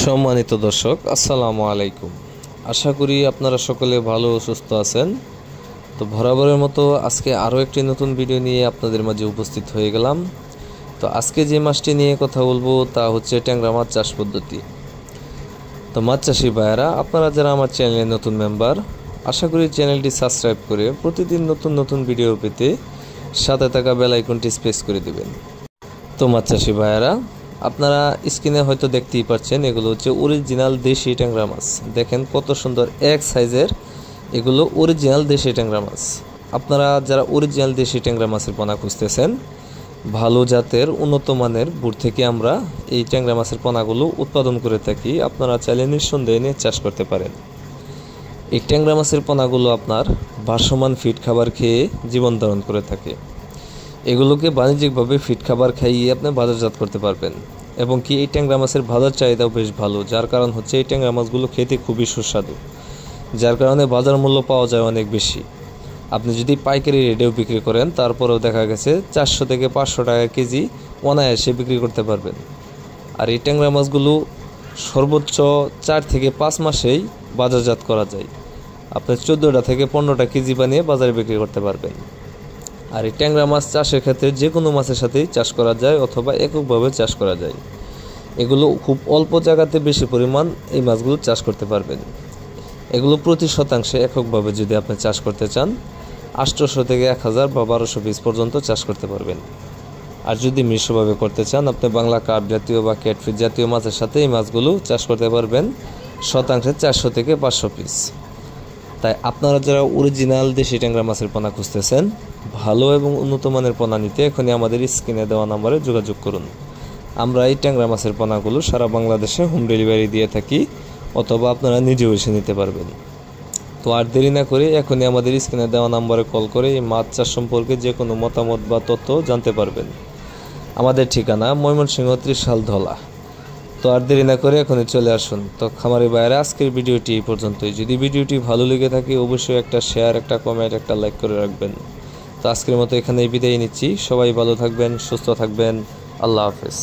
সম্মানিত দর্শক, আসসালামু আলাইকুম। আশা করি আপনারা সকলে ভালো ও সুস্থ আছেন। তো বরাবরের মতো আজকে আরও একটি নতুন ভিডিও নিয়ে আপনাদের মাঝে উপস্থিত হয়ে গেলাম। তো আজকে যে মাছটি নিয়ে কথা বলবো তা হচ্ছে ট্যাংরা মাছ চাষ পদ্ধতি। তো মাছ চাষি ভাইয়েরা, আপনারা যারা আমার চ্যানেলের নতুন মেম্বার, আশা করি চ্যানেলটি সাবস্ক্রাইব করে প্রতিদিন নতুন নতুন ভিডিও পেতে সাথে থাকা বেল আইকনটি প্রেস করে দেবেন। তো মাছ চাষি ভাইয়েরা, আপনারা স্ক্রিনে হয়তো দেখতেই পাচ্ছেন, এগুলো হচ্ছে অরিজিনাল দেশি ট্যাংরা মাছ। দেখেন কত সুন্দর এক সাইজের, এগুলো অরিজিনাল দেশি ট্যাংরা মাছ। আপনারা যারা অরিজিনাল দেশি ট্যাংরা মাছের পোনা খুঁজতেছেন, ভালো জাতের উন্নত মানের বুট থেকে আমরা এই ট্যাংরা মাছের পোনাগুলো উৎপাদন করে থাকি। আপনারা চাইলে নিঃসন্দেহে নিয়ে চাষ করতে পারেন। এই ট্যাংরা মাছের পোনাগুলো আপনার ভাসমান ফিড খাবার খেয়ে জীবন ধারণ করে থাকে। এগুলোকে বাণিজ্যিকভাবে ফিড খাবার খাইয়ে আপনি বাজারজাত করতে পারবেন। এবং কি এই ট্যাংরা মাছের বাজার চাহিদাও বেশ ভালো, যার কারণ হচ্ছে এই ট্যাংরা মাছগুলো খেতে খুবই সুস্বাদু, যার কারণে বাজার মূল্য পাওয়া যায় অনেক বেশি। আপনি যদি পাইকারি রেটেও বিক্রি করেন, তারপরেও দেখা গেছে 400 থেকে 500 টাকা কেজি অনায়াসে বিক্রি করতে পারবেন। আর এই ট্যাংরা মাছগুলো সর্বোচ্চ 4 থেকে 5 মাসেই বাজারজাত করা যায়। আপনি 14টা থেকে 15টা কেজি বানিয়ে বাজারে বিক্রি করতে পারবেন। আর এই ট্যাংরা মাছ চাষের ক্ষেত্রে যে কোনো মাছের সাথেই চাষ করা যায় অথবা এককভাবে চাষ করা যায়। এগুলো খুব অল্প জায়গাতে বেশি পরিমাণ এই মাছগুলো চাষ করতে পারবেন। এগুলো প্রতি শতাংশে এককভাবে যদি আপনি চাষ করতে চান, 800 থেকে 1000 বা 1200 পিস পর্যন্ত চাষ করতে পারবেন। আর যদি মিশ্রভাবে করতে চান, আপনি বাংলা কার্প জাতীয় বা ক্যাটফিশ জাতীয় মাছের সাথে এই মাছগুলো চাষ করতে পারবেন শতাংশে 400 থেকে 500 পিস। তাই আপনারা যারা অরিজিনাল দেশি ট্যাংরা মাছের পোনা খুঁজতেছেন, ভালো এবং উন্নত মানের পোনা নিতে এখনই আমাদের স্ক্রিনে দেওয়া নম্বরে যোগাযোগ করুন। আমরা এই ট্যাংরা মাছের পোনাগুলো সারা বাংলাদেশে হোম ডেলিভারি দিয়ে থাকি, অথবা আপনারা নিজেও এসে নিতে পারবেন। তো আর দেরি না করে এখনই আমাদের স্ক্রিনে দেওয়া নম্বরে কল করে এই মাছ চাষ সম্পর্কে যে কোনো মতামত বা তথ্য জানতে পারবেন। আমাদের ঠিকানা ময়মনসিংহ ত্রিশাল ধলা। তো আর দেরি না করে এখনই চলে আসুন। তো খামারি ভাইয়েরা, আজকের ভিডিওটি এই পর্যন্তই। যদি ভিডিওটি ভালো লেগে থাকে অবশ্যই একটা শেয়ার, একটা কমেন্ট, একটা লাইক করে রাখবেন। তো আজকের মতো এখানেই বিদায় নিচ্ছি। সবাই ভালো থাকবেন, সুস্থ থাকবেন। আল্লাহ হাফেজ।